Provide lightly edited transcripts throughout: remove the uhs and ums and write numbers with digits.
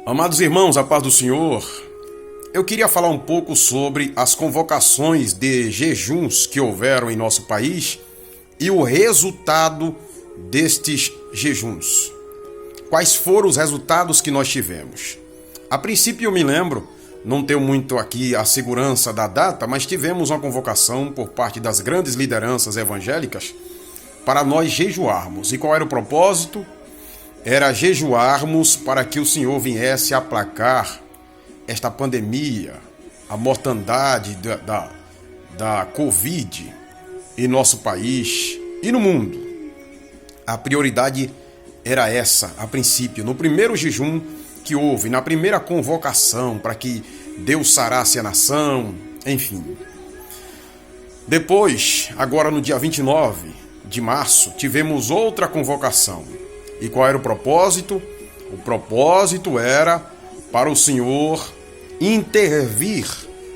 Amados irmãos, a paz do Senhor, eu queria falar um pouco sobre as convocações de jejuns que houveram em nosso país e o resultado destes jejuns. Quais foram os resultados que nós tivemos? A princípio eu me lembro, não tenho muito aqui a segurança da data, mas tivemos uma convocação por parte das grandes lideranças evangélicas para nós jejuarmos. E qual era o propósito? Era jejuarmos para que o Senhor viesse aplacar esta pandemia, a mortandade da Covid em nosso país e no mundo. A prioridade era essa, a princípio, no primeiro jejum que houve, na primeira convocação para que Deus sarasse a nação, enfim. Depois, agora no dia 29 de março, tivemos outra convocação. E qual era o propósito? O propósito era para o Senhor intervir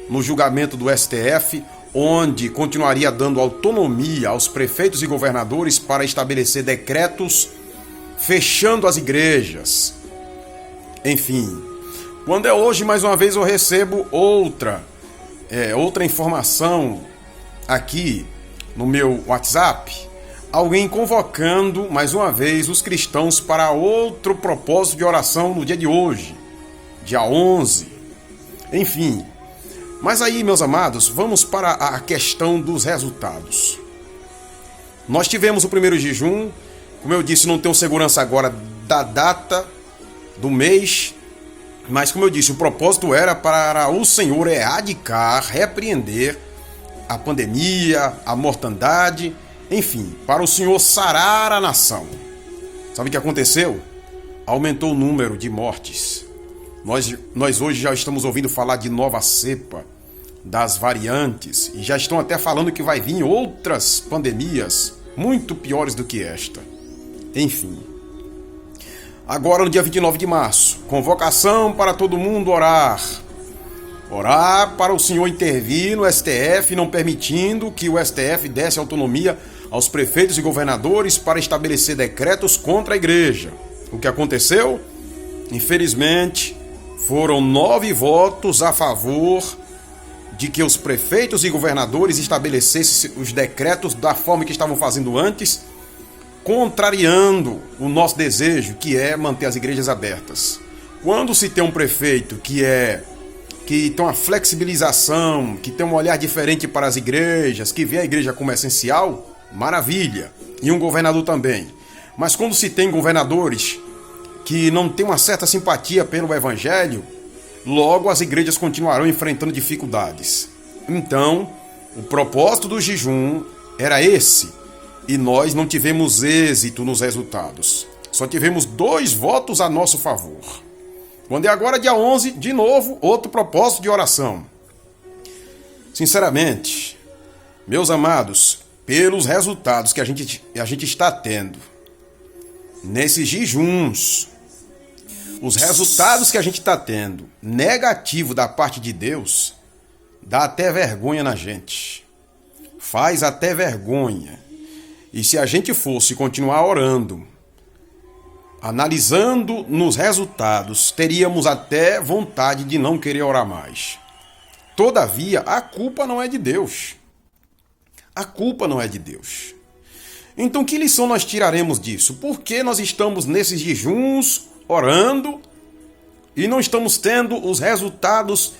no julgamento do STF, onde continuaria dando autonomia aos prefeitos e governadores para estabelecer decretos fechando as igrejas. Enfim, quando é hoje, mais uma vez, eu recebo outra informação aqui no meu WhatsApp. Alguém convocando, mais uma vez, os cristãos para outro propósito de oração no dia de hoje, dia 11. Enfim, mas aí, meus amados, vamos para a questão dos resultados. Nós tivemos o primeiro jejum, como eu disse, não tenho segurança agora da data do mês, mas como eu disse, o propósito era para o Senhor erradicar, repreender a pandemia, a mortandade, enfim, para o Senhor sarar a nação. Sabe o que aconteceu? Aumentou o número de mortes. Nós hoje já estamos ouvindo falar de nova cepa, das variantes, e já estão até falando que vai vir outras pandemias muito piores do que esta. Enfim. Agora no dia 29 de março, convocação para todo mundo orar. Orar para o Senhor intervir no STF, não permitindo que o STF desse autonomia aos prefeitos e governadores para estabelecer decretos contra a igreja. O que aconteceu? Infelizmente, foram 9 votos a favor de que os prefeitos e governadores estabelecessem os decretos da forma que estavam fazendo antes, contrariando o nosso desejo, que é manter as igrejas abertas. Quando se tem um prefeito que tem uma flexibilização, que tem um olhar diferente para as igrejas, que vê a igreja como essencial, maravilha, e um governador também. Mas quando se tem governadores que não têm uma certa simpatia pelo evangelho, logo as igrejas continuarão enfrentando dificuldades. Então, o propósito do jejum era esse, e nós não tivemos êxito nos resultados. Só tivemos 2 votos a nosso favor. Quando é agora dia 11, de novo, outro propósito de oração. Sinceramente, meus amados, pelos resultados que a gente está tendo nesses jejuns, os resultados que a gente está tendo negativo da parte de Deus, dá até vergonha na gente. Faz até vergonha. E se a gente fosse continuar orando, analisando nos resultados, teríamos até vontade de não querer orar mais. Todavia, a culpa não é de Deus. A culpa não é de Deus. Então, que lição nós tiraremos disso? Por que nós estamos nesses jejuns, orando, e não estamos tendo os resultados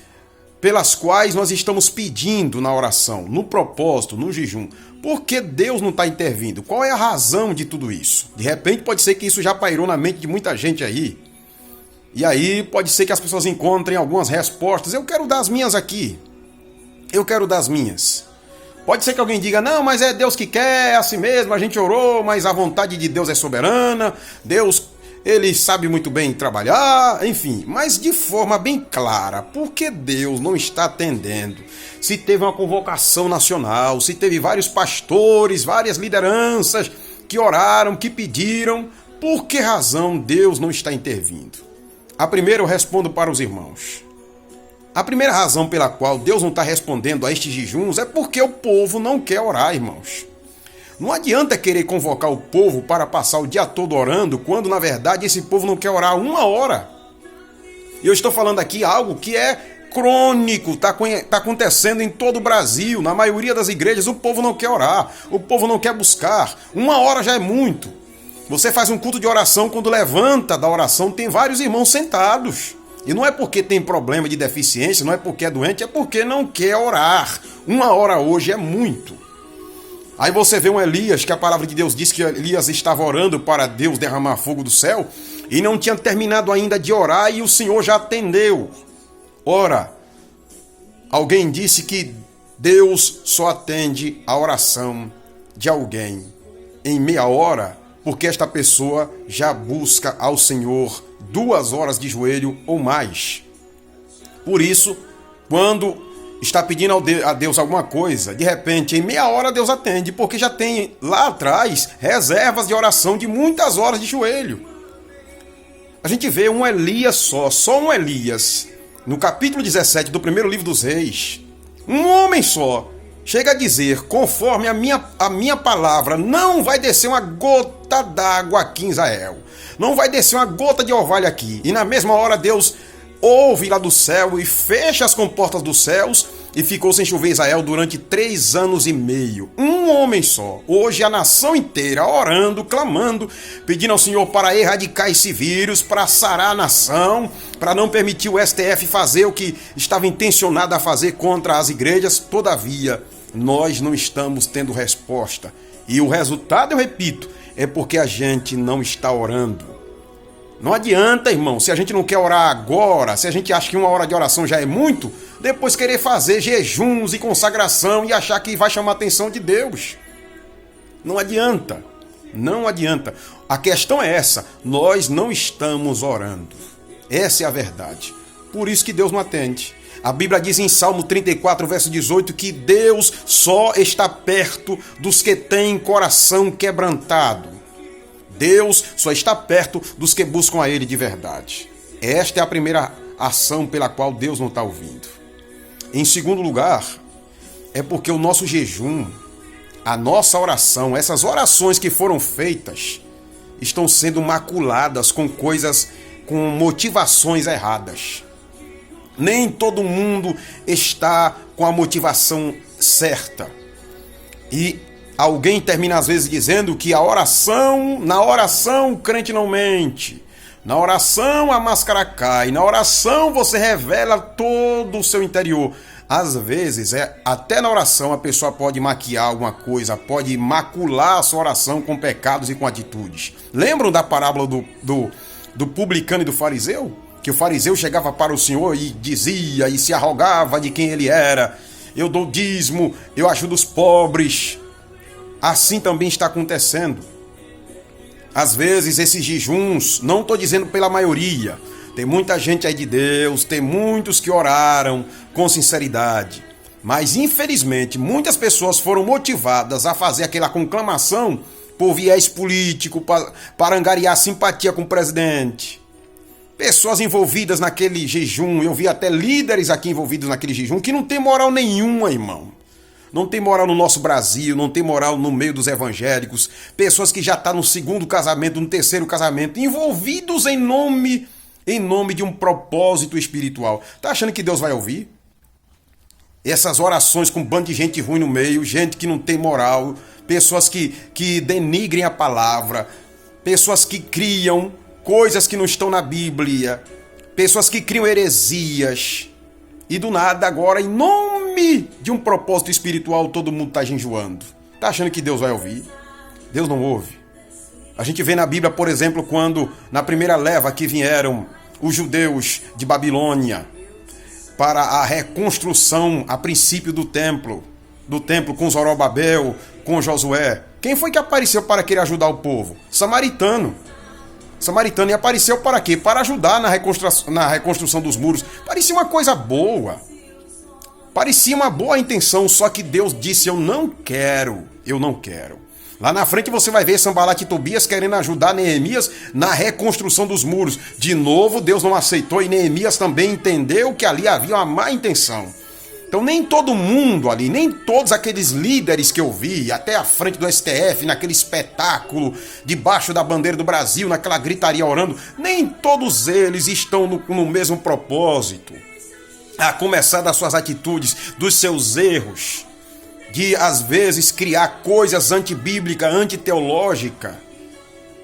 pelas quais nós estamos pedindo na oração, no propósito, no jejum? Por que Deus não está intervindo? Qual é a razão de tudo isso? De repente pode ser que isso já pairou na mente de muita gente aí. E aí pode ser que as pessoas encontrem algumas respostas. Eu quero dar as minhas aqui. Eu quero dar as minhas. Pode ser que alguém diga, não, mas é Deus que quer, é assim mesmo, a gente orou, mas a vontade de Deus é soberana, Deus, ele sabe muito bem trabalhar, enfim. Mas de forma bem clara, por que Deus não está atendendo? Se teve uma convocação nacional, se teve vários pastores, várias lideranças que oraram, que pediram, por que razão Deus não está intervindo? A primeira eu respondo para os irmãos. A primeira razão pela qual Deus não está respondendo a estes jejuns é porque o povo não quer orar, irmãos. Não adianta querer convocar o povo para passar o dia todo orando, quando na verdade esse povo não quer orar 1 hora. E eu estou falando aqui algo que é crônico, está acontecendo em todo o Brasil. Na maioria das igrejas o povo não quer orar, o povo não quer buscar. 1 hora já é muito. Você faz um culto de oração, quando levanta da oração tem vários irmãos sentados. E não é porque tem problema de deficiência, não é porque é doente, é porque não quer orar. 1 hora hoje é muito. Aí você vê um Elias, que a palavra de Deus diz que Elias estava orando para Deus derramar fogo do céu, e não tinha terminado ainda de orar e o Senhor já atendeu. Ora, alguém disse que Deus só atende a oração de alguém em meia hora, porque esta pessoa já busca ao Senhor 2 horas de joelho ou mais. Por isso, quando está pedindo a Deus alguma coisa, de repente, em meia hora Deus atende, porque já tem lá atrás reservas de oração de muitas horas de joelho. A gente vê um Elias só um Elias, no capítulo 17 do primeiro livro dos Reis, um homem só, chega a dizer, conforme a minha palavra, não vai descer uma gota d'água aqui em Israel, não vai descer uma gota de orvalho aqui. E na mesma hora Deus ouve lá do céu e fecha as comportas dos céus e ficou sem chover Israel durante 3 anos e meio. Um homem só. Hoje a nação inteira orando, clamando, pedindo ao Senhor para erradicar esse vírus, para sarar a nação, para não permitir o STF fazer o que estava intencionado a fazer contra as igrejas. Todavia, nós não estamos tendo resposta. E o resultado, eu repito, é porque a gente não está orando. Não adianta, irmão, se a gente não quer orar agora, se a gente acha que 1 hora de oração já é muito, depois querer fazer jejuns e consagração e achar que vai chamar a atenção de Deus. Não adianta, não adianta. A questão é essa, nós não estamos orando. Essa é a verdade. Por isso que Deus não atende. A Bíblia diz em Salmo 34, verso 18, que Deus só está perto dos que têm coração quebrantado. Deus só está perto dos que buscam a Ele de verdade. Esta é a primeira ação pela qual Deus não está ouvindo. Em segundo lugar, é porque o nosso jejum, a nossa oração, essas orações que foram feitas, estão sendo maculadas com coisas, com motivações erradas. Nem todo mundo está com a motivação certa. E alguém termina às vezes dizendo que na oração o crente não mente. Na oração a máscara cai. Na oração você revela todo o seu interior. Às vezes, até na oração a pessoa pode maquiar alguma coisa, pode macular a sua oração com pecados e com atitudes. Lembram da parábola do publicano e do fariseu? Que o fariseu chegava para o Senhor e dizia e se arrogava de quem ele era. Eu dou dízimo, eu ajudo os pobres. Assim também está acontecendo. Às vezes esses jejuns, não estou dizendo pela maioria, tem muita gente aí de Deus, tem muitos que oraram com sinceridade, mas infelizmente muitas pessoas foram motivadas a fazer aquela conclamação por viés político, para angariar simpatia com o presidente. Pessoas envolvidas naquele jejum, eu vi até líderes aqui envolvidos naquele jejum que não tem moral nenhuma, irmão. Não tem moral no nosso Brasil, não tem moral no meio dos evangélicos. Pessoas que já estão no 2º casamento, no 3º casamento, envolvidos em nome de um propósito espiritual. Tá achando que Deus vai ouvir? Essas orações com um bando de gente ruim no meio, gente que não tem moral, pessoas que denigrem a palavra, pessoas que criam coisas que não estão na Bíblia, pessoas que criam heresias. E do nada agora, em nome de um propósito espiritual, todo mundo está jejuando. Está achando que Deus vai ouvir? Deus não ouve. A gente vê na Bíblia, por exemplo, quando na primeira leva que vieram os judeus de Babilônia para a reconstrução a princípio do templo com Zorobabel, com Josué. Quem foi que apareceu para querer ajudar o povo? Samaritano. E apareceu para quê? Para ajudar na reconstrução dos muros. Parecia uma coisa boa. Parecia uma boa intenção, só que Deus disse, eu não quero. Lá na frente você vai ver Sanbalat e Tobias querendo ajudar Neemias na reconstrução dos muros. De novo, Deus não aceitou e Neemias também entendeu que ali havia uma má intenção. Então nem todo mundo ali, nem todos aqueles líderes que eu vi até a frente do STF, naquele espetáculo, debaixo da bandeira do Brasil, naquela gritaria orando, nem todos eles estão no mesmo propósito. A começar das suas atitudes, dos seus erros, de às vezes criar coisas antibíblicas, antiteológicas.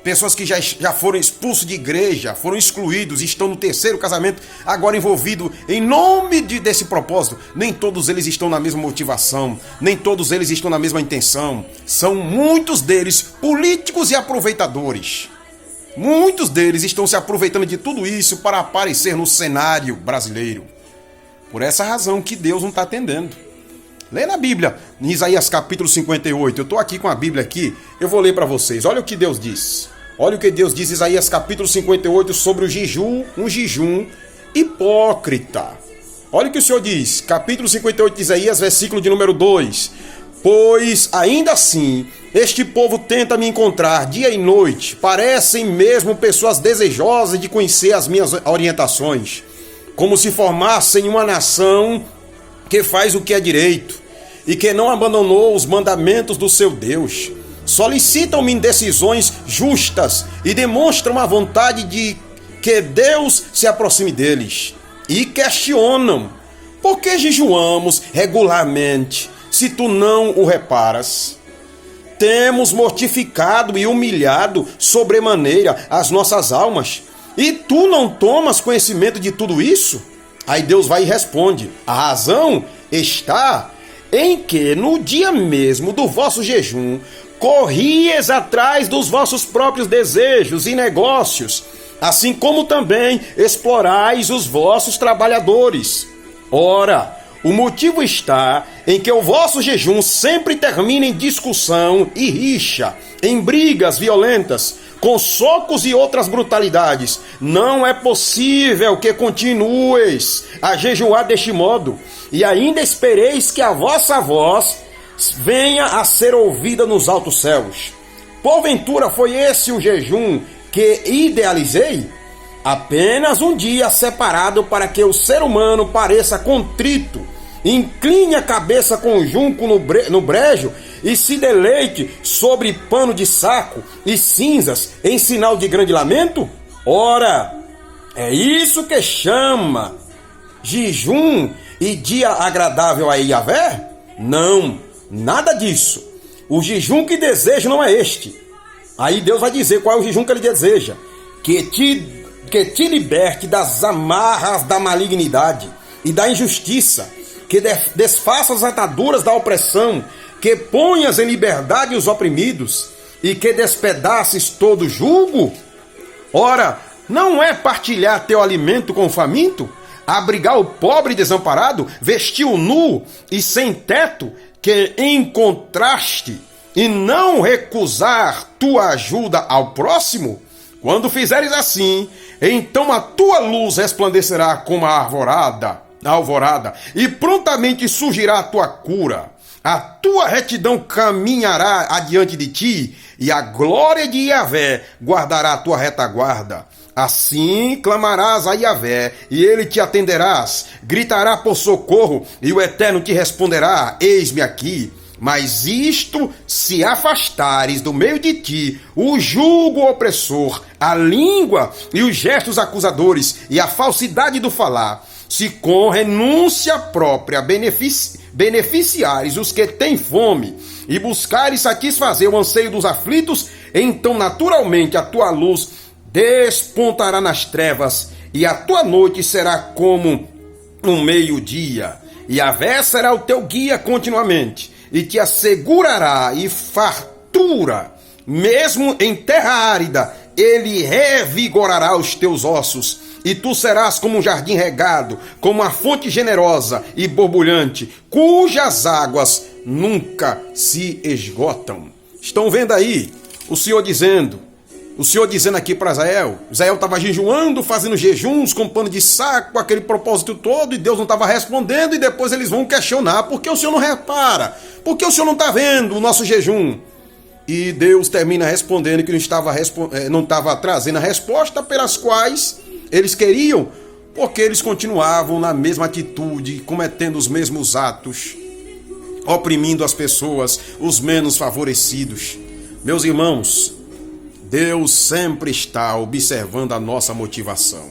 Pessoas que já foram expulsos de igreja, foram excluídos, estão no terceiro casamento, agora envolvidos em nome desse propósito. Nem todos eles estão na mesma motivação, nem todos eles estão na mesma intenção. São muitos deles políticos e aproveitadores. Muitos deles estão se aproveitando de tudo isso para aparecer no cenário brasileiro. Por essa razão que Deus não está atendendo. Lê na Bíblia, em Isaías capítulo 58. Eu estou aqui com a Bíblia aqui, eu vou ler para vocês. Olha o que Deus diz. Olha o que Deus diz em Isaías capítulo 58 sobre o jejum, um jejum hipócrita. Olha o que o Senhor diz, capítulo 58 de Isaías, versículo de número 2. Pois ainda assim, este povo tenta me encontrar dia e noite, parecem mesmo pessoas desejosas de conhecer as minhas orientações, como se formassem uma nação que faz o que é direito e que não abandonou os mandamentos do seu Deus. Solicitam-me decisões justas e demonstram a vontade de que Deus se aproxime deles. E questionam: por que jejuamos regularmente, se tu não o reparas? Temos mortificado e humilhado sobremaneira as nossas almas, e tu não tomas conhecimento de tudo isso? Aí Deus vai e responde: a razão está em que no dia mesmo do vosso jejum corrieis atrás dos vossos próprios desejos e negócios, assim como também explorais os vossos trabalhadores. Ora, o motivo está em que o vosso jejum sempre termina em discussão e rixa, em brigas violentas, com socos e outras brutalidades. Não é possível que continueis a jejuar deste modo, e ainda espereis que a vossa voz venha a ser ouvida nos altos céus. Porventura foi esse o jejum que idealizei? Apenas um dia separado para que o ser humano pareça contrito, incline a cabeça com junco no brejo e se deleite sobre pano de saco e cinzas em sinal de grande lamento? Ora, é isso que chama jejum e dia agradável a Yahvé? Não, nada disso. O jejum que desejo não é este. Aí Deus vai dizer qual é o jejum que ele deseja: que te liberte das amarras da malignidade e da injustiça, que desfaça as ataduras da opressão, que ponhas em liberdade os oprimidos e que despedaces todo jugo? Ora, não é partilhar teu alimento com o faminto, abrigar o pobre desamparado, vestir o nu e sem teto que encontraste, e não recusar tua ajuda ao próximo? Quando fizeres assim, então a tua luz resplandecerá como a alvorada, e prontamente surgirá a tua cura. A tua retidão caminhará adiante de ti, e a glória de Yahvé guardará a tua retaguarda. Assim clamarás a Yahvé, e ele te atenderás. Gritará por socorro, e o Eterno te responderá: eis-me aqui. Mas isto, se afastares do meio de ti o jugo opressor, a língua e os gestos acusadores e a falsidade do falar, se com renúncia própria beneficiares os que têm fome e buscares satisfazer o anseio dos aflitos, então naturalmente a tua luz despontará nas trevas e a tua noite será como um meio-dia. E Yahvé será o teu guia continuamente e te assegurará e fartura. Mesmo em terra árida, ele revigorará os teus ossos, e tu serás como um jardim regado, como uma fonte generosa e borbulhante, cujas águas nunca se esgotam. Estão vendo aí o Senhor dizendo aqui para Israel? Israel estava jejuando, fazendo jejuns com pano de saco, aquele propósito todo, e Deus não estava respondendo, e depois eles vão questionar: por que o Senhor não repara? Por que o Senhor não está vendo o nosso jejum? E Deus termina respondendo que não estava trazendo a resposta pelas quais eles queriam porque eles continuavam na mesma atitude, cometendo os mesmos atos, oprimindo as pessoas, os menos favorecidos. Meus irmãos, Deus sempre está observando a nossa motivação.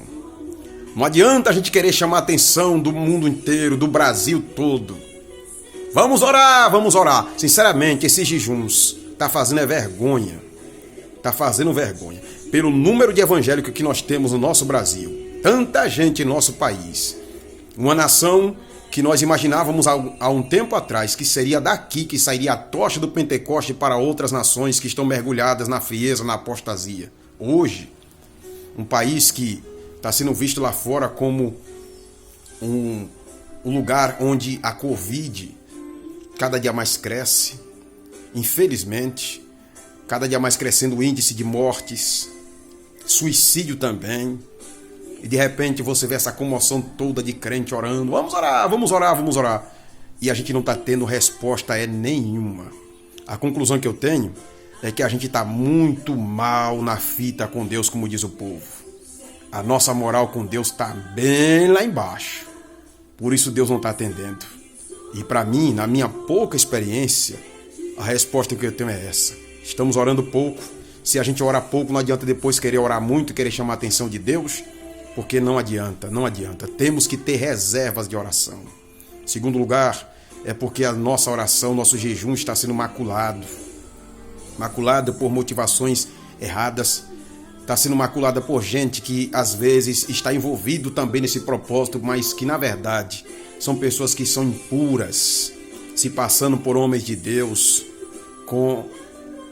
Não adianta a gente querer chamar a atenção do mundo inteiro, do Brasil todo. Vamos orar, vamos orar. Sinceramente, esses jejuns tá fazendo vergonha. Tá fazendo vergonha. Pelo número de evangélicos que nós temos no nosso Brasil. Tanta gente em nosso país. Uma nação que nós imaginávamos há um tempo atrás que seria daqui que sairia a tocha do Pentecoste para outras nações que estão mergulhadas na frieza, na apostasia. Hoje, um país que está sendo visto lá fora como um lugar onde a Covid cada dia mais cresce, infelizmente, cada dia mais crescendo o índice de mortes, suicídio também. E de repente você vê essa comoção toda de crente orando, vamos orar, vamos orar, vamos orar. E a gente não está tendo resposta nenhuma. A conclusão que eu tenho é que a gente está muito mal na fita com Deus, como diz o povo. A nossa moral com Deus está bem lá embaixo. Por isso Deus não está atendendo. E para mim, na minha pouca experiência, a resposta que eu tenho é essa. Estamos orando pouco. Se a gente ora pouco, não adianta depois querer orar muito, querer chamar a atenção de Deus. Porque não adianta, não adianta. Temos que ter reservas de oração. Segundo lugar, é porque a nossa oração, nosso jejum está sendo maculado. Maculado por motivações erradas. Está sendo maculada por gente que às vezes está envolvido também nesse propósito, mas que na verdade são pessoas que são impuras, se passando por homens de Deus, com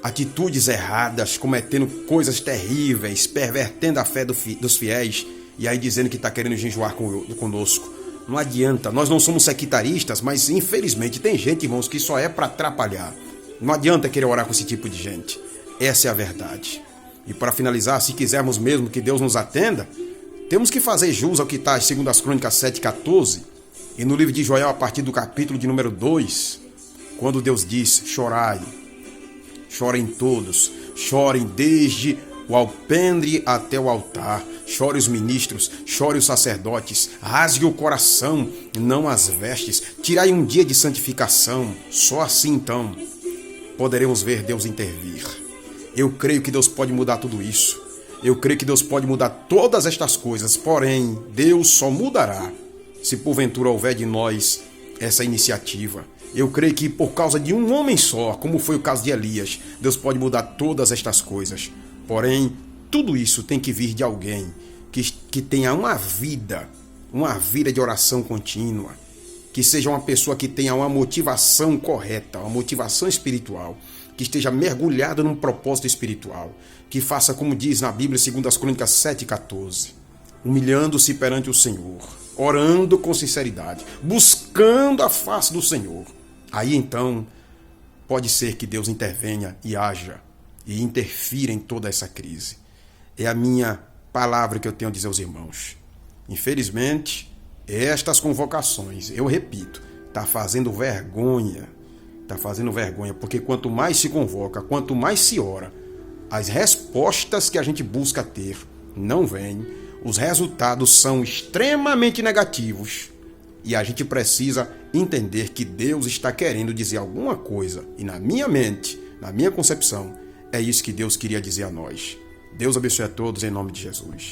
atitudes erradas, cometendo coisas terríveis, pervertendo a fé dos fiéis. E aí dizendo que está querendo jejuar conosco. Não adianta, nós não somos sectaristas, mas infelizmente tem gente, irmãos, que só é para atrapalhar. Não adianta querer orar com esse tipo de gente. Essa é a verdade. E para finalizar, se quisermos mesmo que Deus nos atenda, temos que fazer jus ao que está em 2 Crônicas 7,14 e no livro de Joel, a partir do capítulo de número 2, quando Deus diz, chorai, chorem todos, chorem desde o alpendre até o altar, chore os ministros, chore os sacerdotes, rasgue o coração, não as vestes, tirai um dia de santificação, só assim então poderemos ver Deus intervir. Eu creio que Deus pode mudar tudo isso, eu creio que Deus pode mudar todas estas coisas, porém Deus só mudará se porventura houver de nós essa iniciativa. Eu creio que por causa de um homem só, como foi o caso de Elias, Deus pode mudar todas estas coisas. Porém, tudo isso tem que vir de alguém que tenha uma vida de oração contínua, que seja uma pessoa que tenha uma motivação correta, uma motivação espiritual, que esteja mergulhada num propósito espiritual, que faça como diz na Bíblia, 2 Crônicas 7,14, humilhando-se perante o Senhor, orando com sinceridade, buscando a face do Senhor. Aí então, pode ser que Deus intervenha e haja e interfira em toda essa crise. É a minha palavra que eu tenho a dizer aos irmãos. Infelizmente, estas convocações, eu repito, está fazendo vergonha. Está fazendo vergonha, porque quanto mais se convoca, quanto mais se ora, as respostas que a gente busca ter não vêm, os resultados são extremamente negativos. E a gente precisa entender que Deus está querendo dizer alguma coisa. E na minha mente, na minha concepção, é isso que Deus queria dizer a nós. Deus abençoe a todos em nome de Jesus.